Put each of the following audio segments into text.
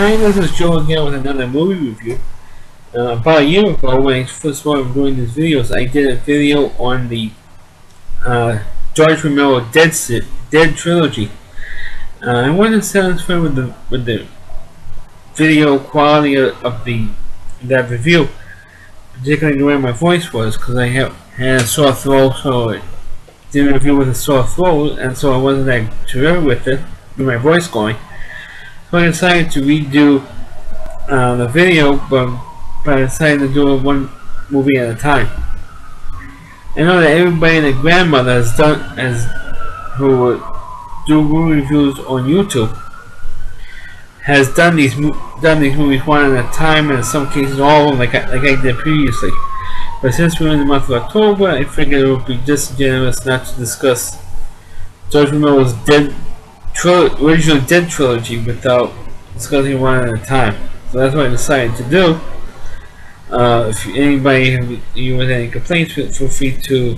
Hi, this is Joe again with another movie review. About a year ago, when I first started doing these videos, I did a video on the George Romero Dead trilogy. I wasn't satisfied with the video quality of that review, particularly the way my voice was, because I had a sore throat, so I did a review with a sore throat, and so I wasn't that sure with it, with my voice going. So I decided to redo the video, but I decided to do it one movie at a time. I know that everybody and their grandmother who do movie reviews on YouTube has done these movies one at a time, and in some cases all of them, like I did previously. But since we're in the month of October, I figured it would be disingenuous not to discuss George Romero's original Dead trilogy without discussing one at a time. So that's what I decided to do. If anybody with any complaints, feel free to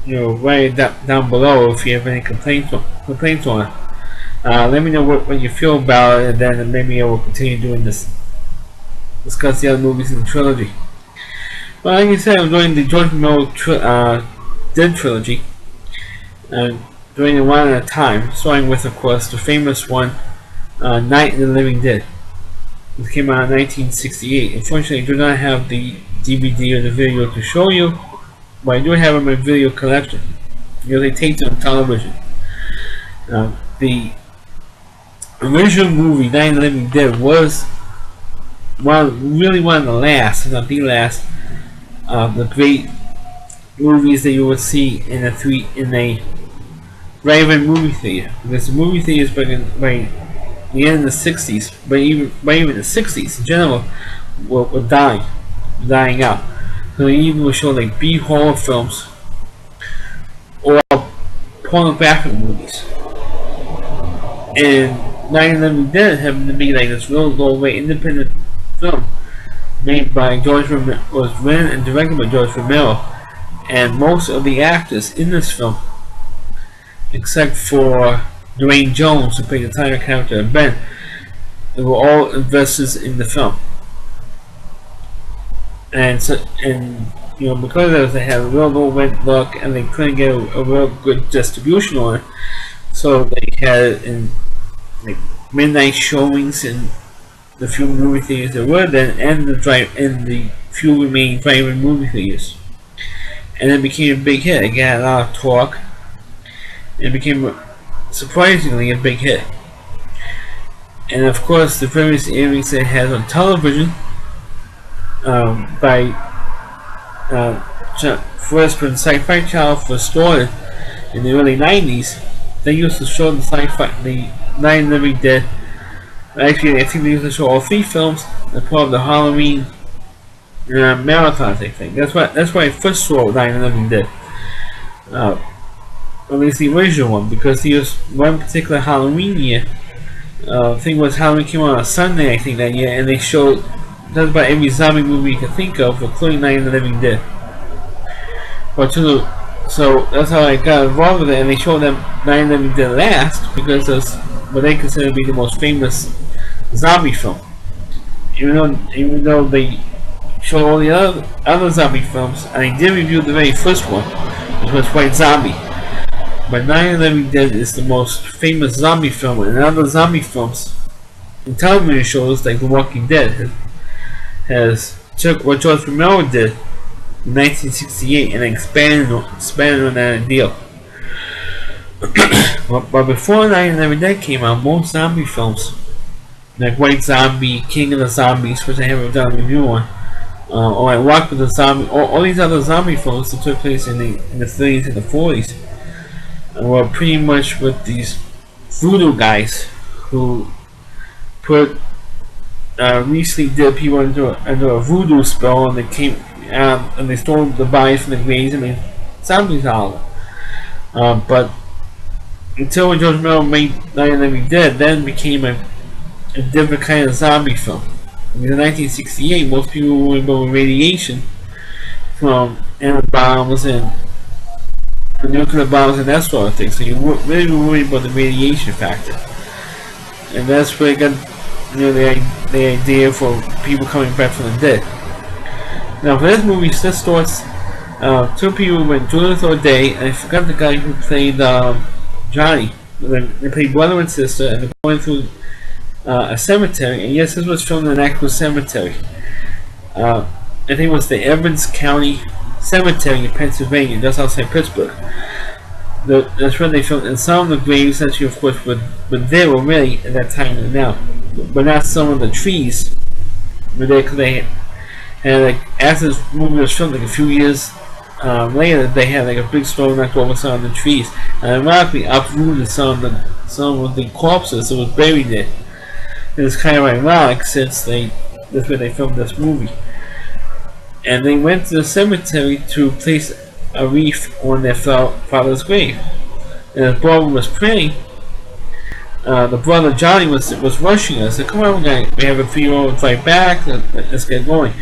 write it down below if you have any complaints on it. Let me know what you feel about it, and then maybe I will continue doing this. Discuss the other movies in the trilogy. Well, like I said, I'm doing the George Romero Dead trilogy, and doing it one at a time, starting with, of course, the famous one, Night of the Living Dead. It came out in 1968. Unfortunately, I do not have the DVD or the video to show you, but I do have it in my video collection, because they taped it on television. The original movie, Night of the Living Dead, was really one of the last, if not the last, the great movies that you would see in a drive-in movie theater. Because the movie theaters by the end of the 60s, but even the 60s in general, were dying out. So they even would show like B horror films or pornographic movies. And Night of the Living Dead happened to be like this real low-rate independent film made by George Romero, was written and directed by George Romero, and most of the actors in this film, except for Dwayne Jones, who played the title character of Ben, they were all investors in the film. And because of this, they had a real low rent look, and they couldn't get a real good distribution on it. So they had it in like midnight showings in the few movie theaters there were then, and the few remaining drive-in movie theaters. And it became a big hit. It got a lot of talk. It became surprisingly a big hit. And of course, the various airings that it had on television, first when Sci-Fi Channel first started in the early 90s, they used to show the Night of the Living Dead. Actually, I think they used to show all three films as part of the Halloween marathons, I think. That's why I first saw Night of the Living Dead. At least the original one, because he was one particular Halloween year. I think it was Halloween came out on a Sunday, I think, that year, and they showed just about every zombie movie you could think of, including Night of the Living Dead. So that's how I got involved with it, and they showed them Night of the Living Dead last, because it's what they consider to be the most famous zombie film. Even though they showed all the other zombie films, and I did review the very first one, which was White Zombie. But Night of the Living Dead is the most famous zombie film, and other zombie films and television shows like The Walking Dead took what George Romero did in 1968 and expanded on that ideal. But before Night of the Living Dead came out, most zombie films, like White Zombie, King of the Zombies, which I haven't done a review on, or like Walk with the Zombie, all these other zombie films that took place in the 30s and the 40s, were pretty much with these voodoo guys who put recently did people under a voodoo spell, and they came and they stole the bodies from the graves and made zombies out of it. But until George Romero made Night of the Living Dead, then it became a different kind of zombie film. In 1968, most people were worried about radiation from atom bombs and nuclear bombs and that sort of thing. So you really were worried about the radiation factor, and that's where it got the idea for people coming back from the dead. Now, for this movie, this starts two people went Judith O'Day, and I forgot the guy who played Johnny. They played brother and sister, and they're going through a cemetery. And yes, this was filmed in an actual cemetery. I think it was the Evans County Cemetery in Pennsylvania, just outside Pittsburgh. That's where they filmed, and some of the graves actually, of course, were there already at that time and now, but not some of the trees were there because they had, like, after this movie was filmed, like a few years later, they had like a big storm knocked over some of the trees, and ironically uprooted some of the corpses that was buried there. It's kind of ironic since that's where they filmed this movie. And they went to the cemetery to place a wreath on their father's grave. And as Barbara was praying, the brother Johnny was rushing us. Said, "Come on, we have a 3-year-old right back. Let's get going."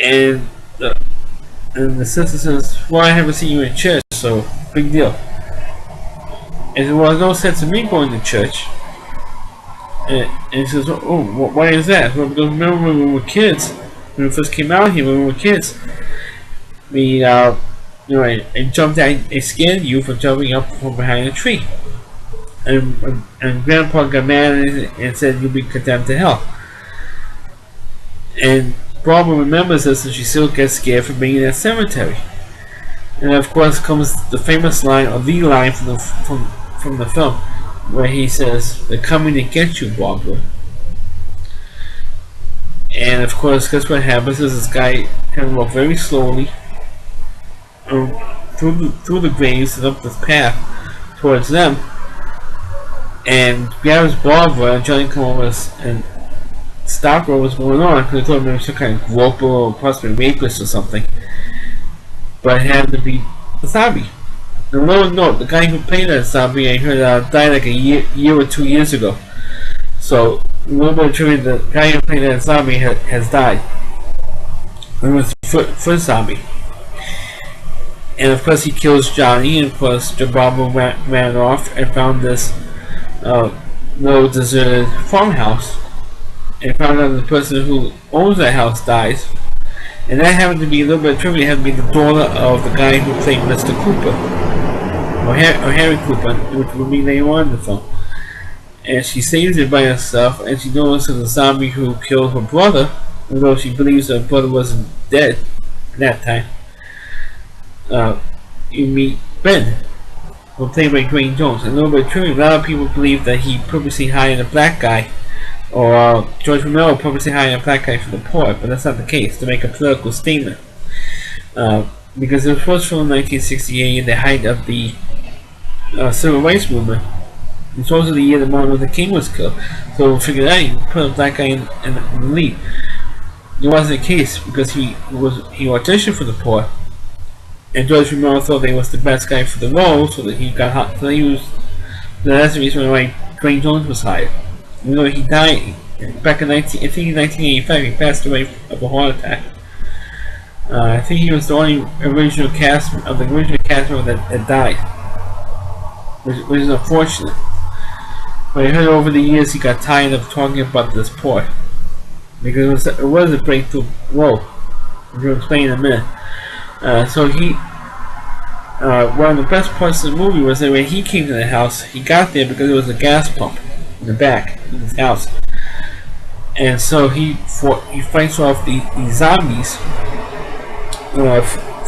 And the sister says, "Well, I haven't seen you in church, so big deal." And there was no sense of me going to church. And he says, "Oh, why is that?" Well, because remember when we were kids, when we first came out here, when we were kids, I jumped out, I scared you for jumping up from behind a tree. And Grandpa got mad and said, "You'll be condemned to hell." And Barbara remembers this, and she still gets scared for being in that cemetery. And of course comes the famous line, or the line from the film, where he says, "They're coming to get you, Barbara." And of course, guess what happens is this guy kind of walks very slowly through the graves and up this path towards them, and grabs Barbara, and Johnny comes over and stop what was going on, because they thought maybe some kind of groper or possibly rapist or something, but it happened to be a zombie. And little note, the guy who played that zombie, I heard, died like a year or 2 years ago. So a little bit of trivia: the guy who played that zombie has died. It was the first zombie. And of course he kills Johnny, and of course Barbara ran off and found this little deserted farmhouse, and found out the person who owns that house dies. And that happened to be, a little bit of trivia, it happened to be the daughter of the guy who played Mr. Cooper, or Harry Cooper, which will be later on in the film. And she saves it by herself, and she notices the zombie who killed her brother, although she believes her brother wasn't dead at that time. You meet Ben, who played by Dwayne Jones. And a little bit of trivia: a lot of people believe that he purposely hired a black guy, or George Romero purposely hired a black guy for the part, but that's not the case, to make a political statement. Because it was filmed in 1968, in the height of the civil rights movement. It's also the year that Martin Luther King was killed. So figured out, you put a black guy in the lead. It wasn't the case, because he auditioned for the part, and George Romero thought that he was the best guy for the role, so that he got hot. So that's the reason why Dwayne Jones was hired. You know, he died back in 1985. He passed away of a heart attack. I think he was the only original cast member that died, which is unfortunate. But I heard over the years he got tired of talking about this part, because it was a breakthrough role, which I'll explain in a minute. So one of the best parts of the movie was that when he came to the house, he got there because there was a gas pump in the back of his house, and so he fights off the zombies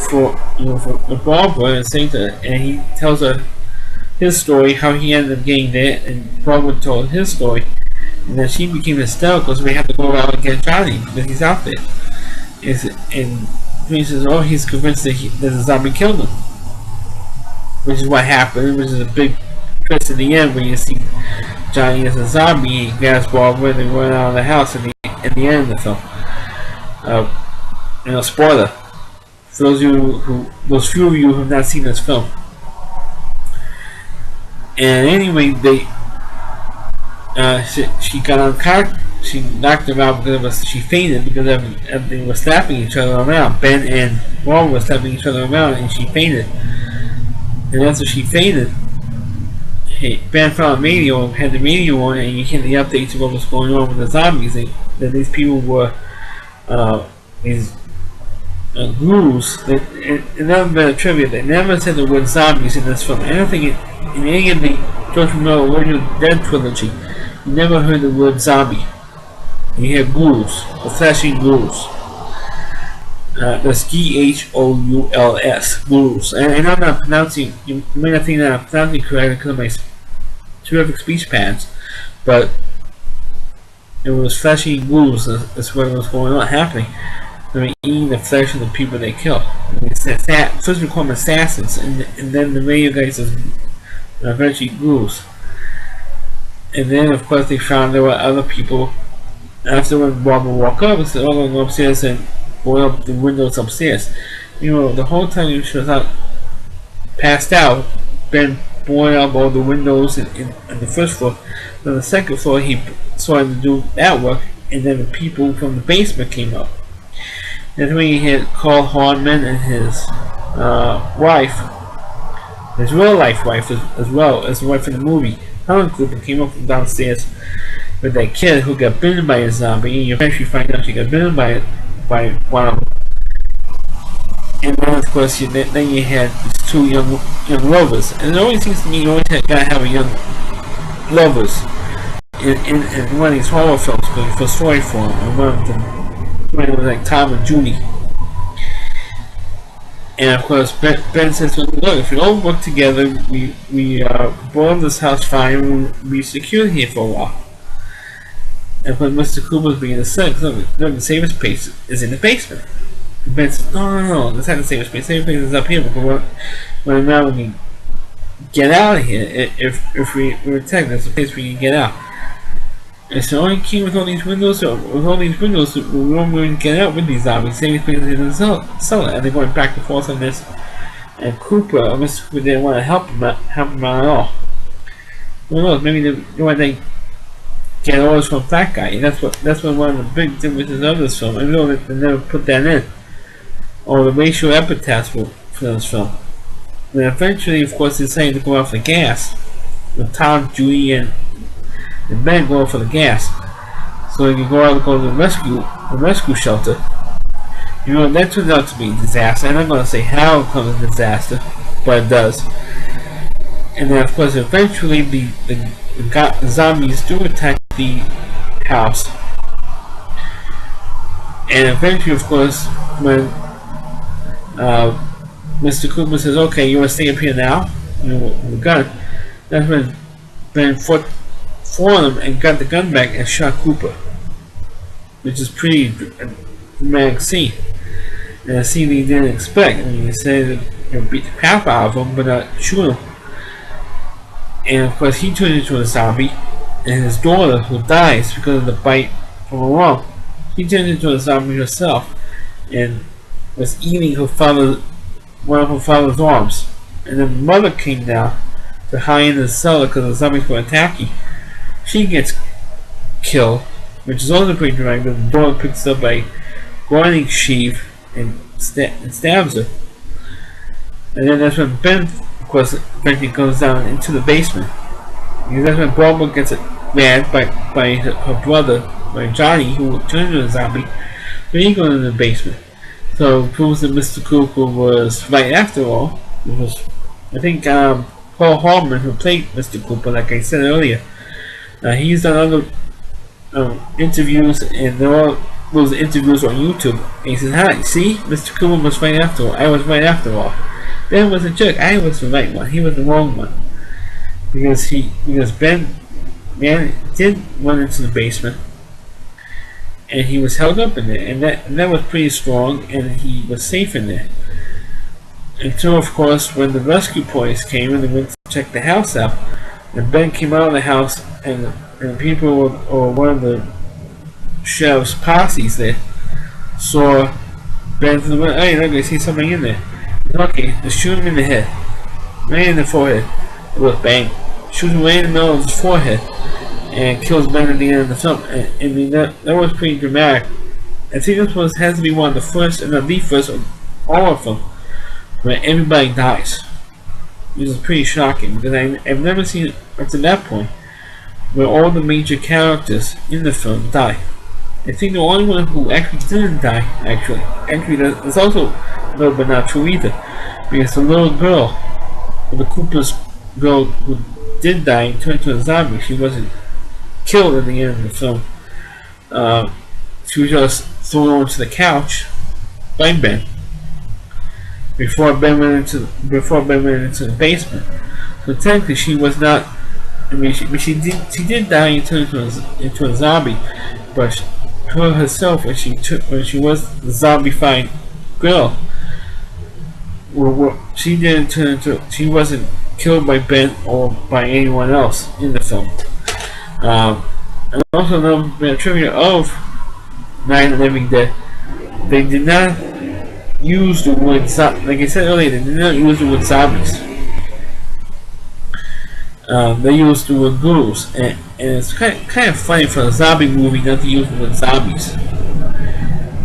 for Barbara, and he tells her his story, how he ended up getting there, and Barbara told his story, and then she became hysterical, so we had to go around and get Johnny because he's out there. And he says, "Oh, he's convinced that the zombie killed him," which is what happened, which is a big twist in the end when you see Johnny as a zombie. He grabs Barbara and they run out of the house at the end of the film. Spoiler for those few of you who have not seen this film. And anyway, she got on car. She knocked him out because she fainted, because they were slapping each other around. Ben and Barbara were slapping each other around, and she fainted. And after she fainted, Ben found a radio, had the radio on, and you hear the updates of what was going on with the zombies. That these people were these ghouls. Another bit of trivia: they never said the word zombies in this film. I don't think in any of the George Romero original Dead trilogy, you never heard the word zombie. You hear ghouls, the flashing ghouls. That's G-H-O-U-L-S, ghouls. And I'm not pronouncing, you may not think that I'm pronouncing correctly because of my terrific speech pads, but it was flashing ghouls. That's what was going on, happening. They were eating the flesh of the people they killed. First we call them assassins, and then the radio guys is eventually ghouls. And then of course they found there were other people. After when Barbara woke up, and said, "Oh, I'm going to go upstairs and go up the windows upstairs." You know, the whole time she was out, passed out, Ben boarded up all the windows in the first floor. On the second floor, he started to do that work, and then the people from the basement came up. That's when he had Carl Hardman and his wife, his real life wife, as well as the wife in the movie, Helen Cooper, came up from downstairs with that kid who got bitten by a zombie, and you eventually find out she got bitten by one of them. And then of course then you had these two young lovers, and it always seems to me you always gotta have a young lovers in one of these horror films because you feel sorry for them. And one of them, when it was like Tom and Judy. And of course Ben says, "Look, if we all work together, we board this house fine, we'll be secure here for a while." And when Mr. Cooper's being a son, look, the safest place is in the basement. And Ben says, no, that's not the safest place. The safest place is up here, because when we get out of here, if we're attacked, that's the place we can get out. And so only key with all these windows, we won't really get out with these zombies. The safest place is in the cellar. And they're going back and forth on this. And Mr. Cooper didn't want to help him out at all. Who knows, maybe they want to get orders from that guy. And that's what one of the big differences of this film. I know that they never put that in, or the racial epithets for this film. And eventually, of course, they decided to go out for gas. With Tom, Judy, and Ben going for the gas, so they can go out and go to the rescue shelter. You know, that turns out to be a disaster. And I'm not going to say how it becomes a disaster, but it does. And then, of course, eventually the zombies do attack the house. And eventually, of course, when Mr. Cooper says, "Okay, you want to stay up here now?" You know, with the gun. That's when Ben fought for him and got the gun back and shot Cooper, which is pretty dramatic scene. And a scene he didn't expect. I mean, he said that beat the crap out of him, but not shoot him. And of course, he turned into a zombie, and his daughter, who dies because of the bite from a worm, she turned into a zombie herself, and was eating one of her father's arms. And then the mother came down to hide in the cellar because the zombies were attacking. She gets killed, which is also pretty dramatic. The daughter picks up a gardening sheave and stabs her. And then that's when Ben, of course, eventually goes down into the basement. Because that's when Barbara gets mad by her brother, by Johnny, who turned into a zombie. So he goes into the basement. So it proves that Mr. Cooper was right after all. It was, I think, Paul Hardman, who played Mr. Cooper, like I said earlier. He's done other interviews, and all those interviews on YouTube. And he says, "Hi, see, Mr. Cooper was right after all. I was right after all. Ben was a jerk. I was the right one. He was the wrong one." Because Ben did run into the basement, and he was held up in there, and that was pretty strong, and he was safe in there. Until, of course, when the rescue boys came and they went to check the house out, and Ben came out of the house, and people, or one of the sheriff's posses there, saw Ben from the window. "Hey, look, I see somebody in there." "Okay, just shoot him in the head, right in the forehead." It was bang, shoots him right in the middle of his forehead, and kills Ben at the end of the film. And I mean, that was pretty dramatic. I think this has to be one of the first, and not the first, of all of them, where everybody dies. which is pretty shocking because I've never seen it up to that point where all the major characters in the film die. I think the only one who actually didn't die, actually that's also a little bit not true either, because the little girl, the Cooper's girl who did die and turned into a zombie, she wasn't killed at the end of the film. She was just thrown onto the couch by Ben before Ben went into the basement. So technically, she was not. I mean, she did die and turn into a zombie, but her herself, when she was the zombified girl, she wasn't killed by Ben or by anyone else in the film. And also another bit of trivia of Night of the Living Dead, they did not use the word like I said earlier, they did not use the word zombies. They used the word ghouls, and it's kind of funny for a zombie movie not to use the word zombies.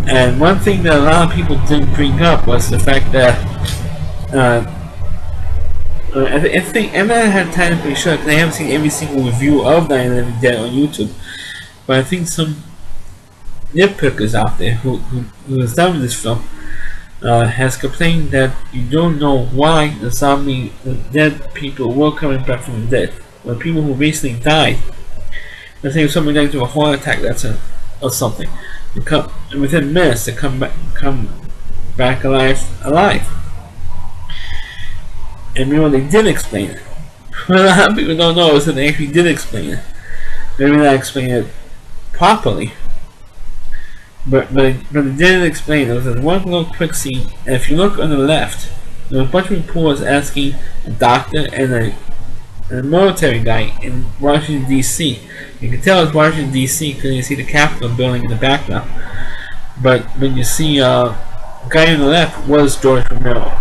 And one thing that a lot of people didn't bring up was the fact that I think I haven't had time to be sure because I haven't seen every single review of Night of the Living Dead on YouTube, but I think some nitpickers out there who has done this film has complained that you don't know why the dead people were coming back from the dead. When people who recently died, let's say if somebody died to a heart attack, or something, within minutes they come back alive. And they did explain it. What a lot of people don't know is that they actually did explain it. Maybe not explain it properly, but they didn't explain it. There was one little quick scene, and if you look on the left, there was a bunch of reporters asking a doctor and a military guy in Washington D.C. You can tell it's Washington D.C. because you see the Capitol building in the background. But when you see the guy on the left was George Romero.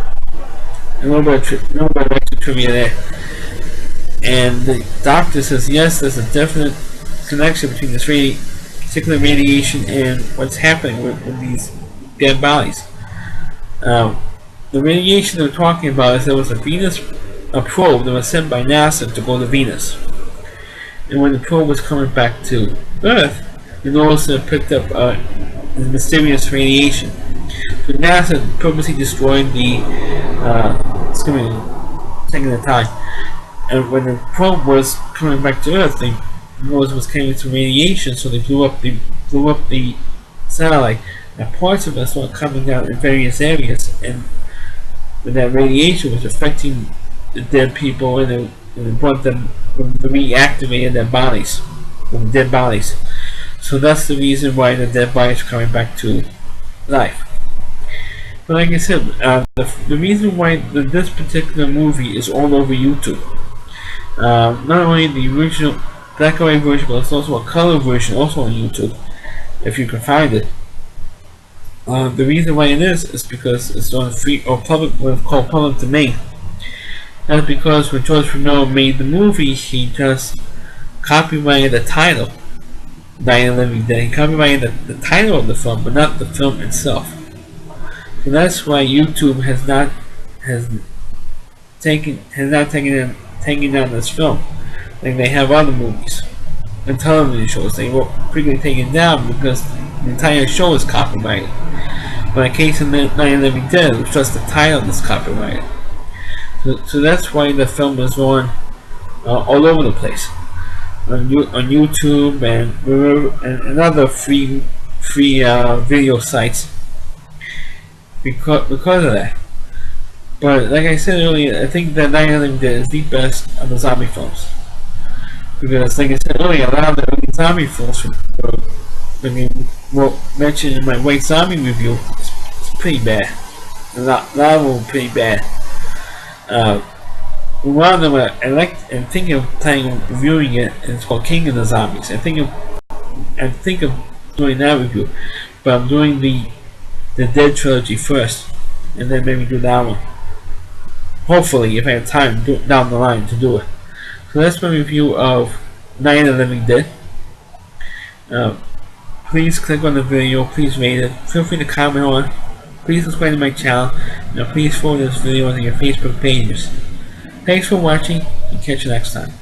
A little bit of extra trivia there. And the doctor says yes, there's a definite connection between this particular radiation and what's happening with these dead bodies. The radiation they're talking about is there was a probe that was sent by NASA to go to Venus. And when the probe was coming back to Earth, it also picked up this mysterious radiation. So NASA purposely destroyed it's going to be taking the time. And when the probe was coming back to Earth, they realized it was carrying some radiation, so they blew up the satellite. And parts of it started coming down in various areas, and when that radiation was affecting the dead people, and it brought them, reactivated their bodies, the dead bodies. So that's the reason why the dead bodies are coming back to life. But like I said, the reason why this particular movie is all over YouTube, not only the original black and white version, but there's also a color version also on YouTube, if you can find it. The reason why it is because it's on free or public, what's called public domain. That's because when George Romero made the movie, he just copyrighted the title, Night of the Living Dead. He copyrighted the title of the film, but not the film itself. So that's why YouTube has not taken down this film like they have other movies and television shows. They will frequently take it down because the entire show is copyrighted. But in the case of Night of the Living Dead, it's just the title that's copyrighted. So that's why the film is on all over the place on YouTube and other free video sites. Because of that. But like I said earlier, I think that Night of the Living Dead is the best of the zombie films. Because like I said earlier, a lot of the early zombie films mentioned in my White Zombie review, it's pretty bad. A lot of them were pretty bad. One of them I'm thinking of reviewing it, and it's called King of the Zombies. I think of doing that review, but I'm doing the Dead trilogy first, and then maybe do that one. Hopefully, if I have time down the line to do it. So that's my review of Night of the Living Dead. Please click on the video, please rate it, feel free to comment on it, please subscribe to my channel, and please forward this video on your Facebook pages. Thanks for watching, and catch you next time.